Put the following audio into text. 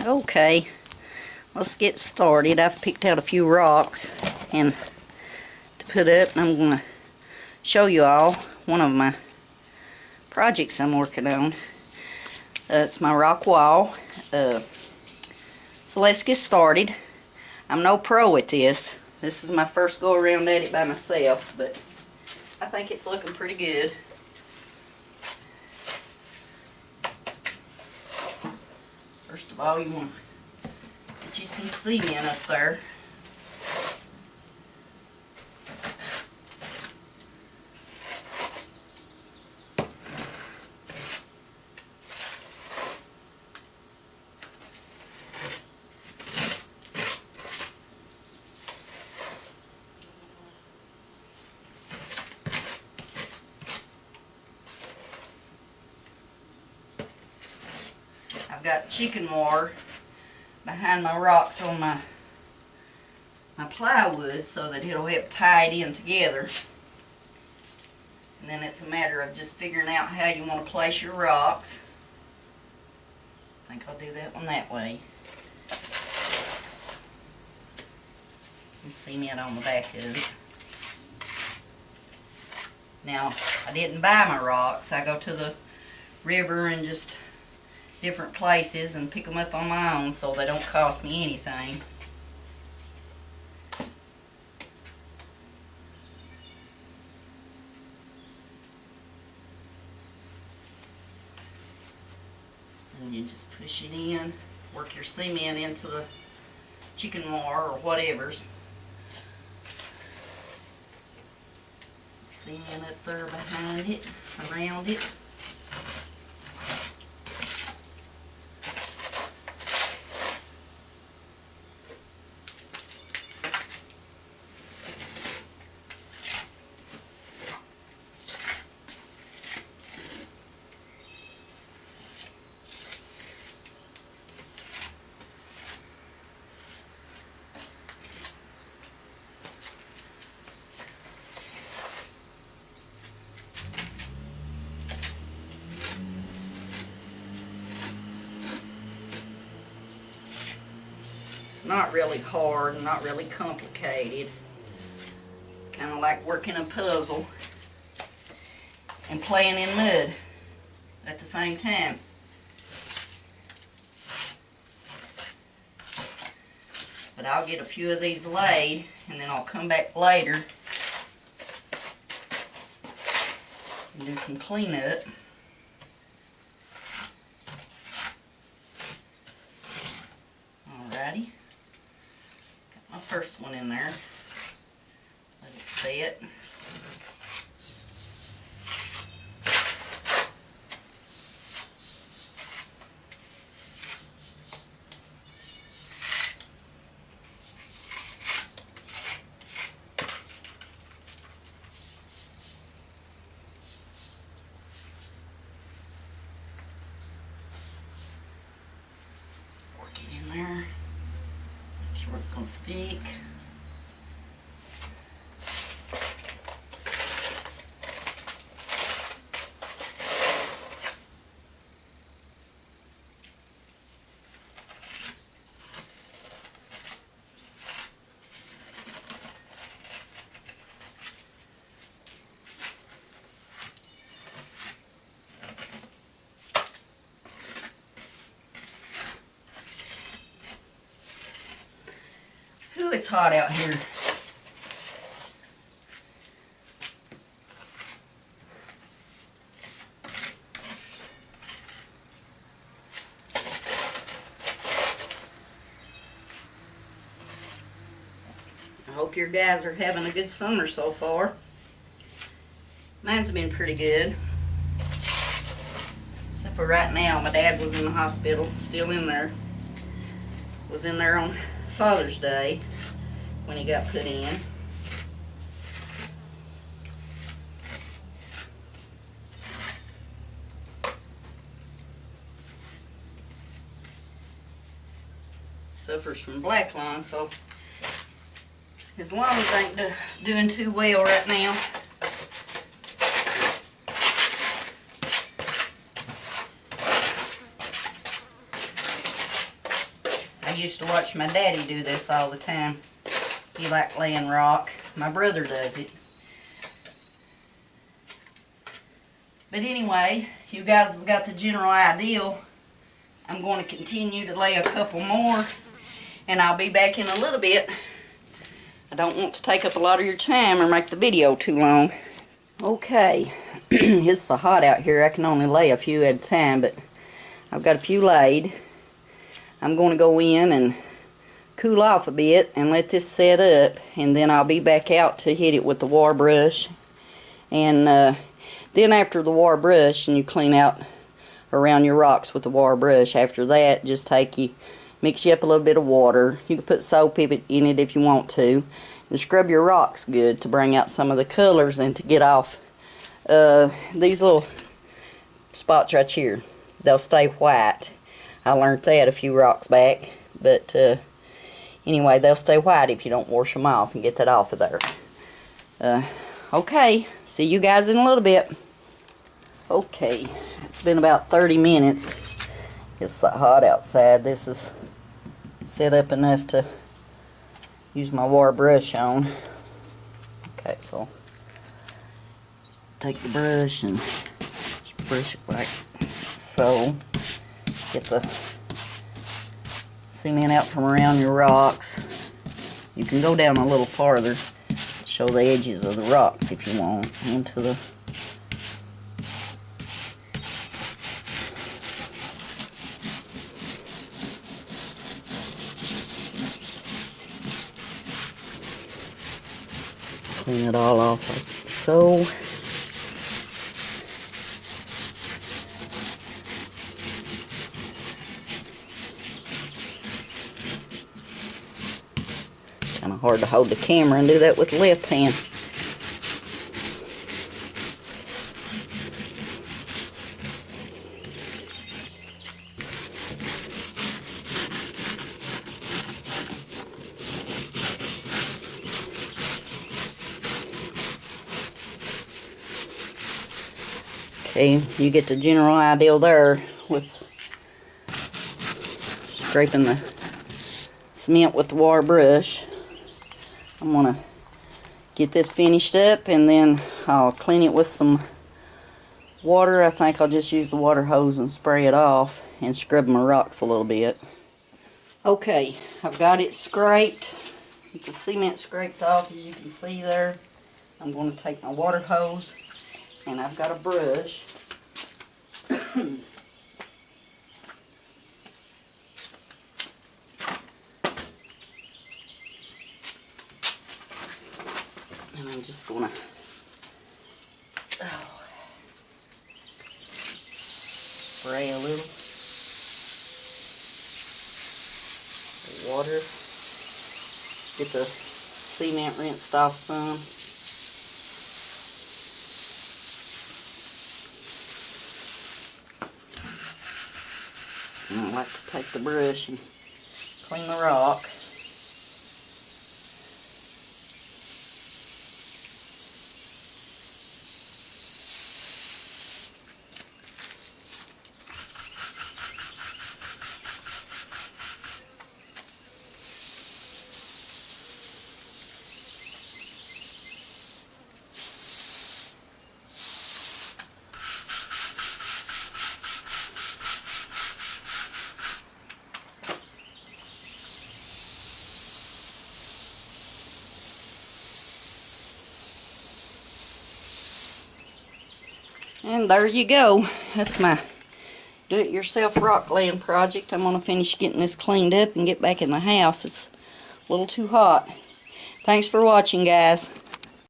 Okay, let's get started. I've picked out a few rocks and to put up, and I'm going to show you all one of my projects I'm working on. It's my rock wall. So let's get started. I'm no pro at this. This is my first go around at it by myself, but I think it's looking pretty good. First of all, you want to get you some cement up there. I've got chicken wire behind my rocks on my plywood so that it'll help tie it in together. And then it's a matter of just figuring out how you want to place your rocks. I think I'll do that one that way. Some cement on the back of it. Now, I didn't buy my rocks. I go to the river and just different places and pick them up on my own, so they don't cost me anything. And you just push it in, work your cement into the chicken wire or whatever's. Some cement up there behind it, around it. It's not really hard, not really complicated. It's kind of like working a puzzle and playing in mud at the same time. But I'll get a few of these laid and then I'll come back later and do some cleanup. Alrighty. My first one in there. Let it set. Just work it in there. Make sure it's gonna stick. Ooh, it's hot out here. I hope your guys are having a good summer so far. Mine's been pretty good. Except for right now, my dad was in the hospital, still in there. Was in there on Father's Day when he got put in. Suffers from black lung, so his lungs ain't doing too well right now. used to watch my daddy do this all the time. He liked laying rock. My brother does it. But anyway, you guys have got the general idea. I'm going to continue to lay a couple more, and I'll be back in a little bit. I don't want to take up a lot of your time or make the video too long. Okay, it's so hot out here, I can only lay a few at a time, but I've got a few laid. I'm going to go in and cool off a bit and let this set up, and then I'll be back out to hit it with the water brush. And then after the water brush, and you clean out around your rocks with the water brush, after that just mix you up a little bit of water. You can put soap in it if you want to, and scrub your rocks good to bring out some of the colors and to get off these little spots right here. They'll stay white. I learned that a few rocks back, but anyway, they'll stay white if you don't wash them off and get that off of there. Okay, see you guys in a little bit. Okay, it's been about 30 minutes. It's so hot outside. This is set up enough to use my water brush on. Okay, so take the brush and just brush it like so. Get the cement out from around your rocks. You can go down a little farther, show the edges of the rocks if you want, into the clean it all off like so. Kind of hard to hold the camera and do that with the left hand. Okay, you get the general idea there with scraping the cement with the water brush. I'm going to get this finished up, and then I'll clean it with some water. I think I'll just use the water hose and spray it off and scrub my rocks a little bit. Okay, I've got it scraped. Get the cement scraped off, as you can see there. I'm going to take my water hose, and I've got a brush. And I'm just going to spray a little water. Get the cement rinsed off some. And I like to take the brush and clean the rock. And there you go. That's my do-it-yourself rock laying project. I'm going to finish getting this cleaned up and get back in the house. It's a little too hot. Thanks for watching, guys.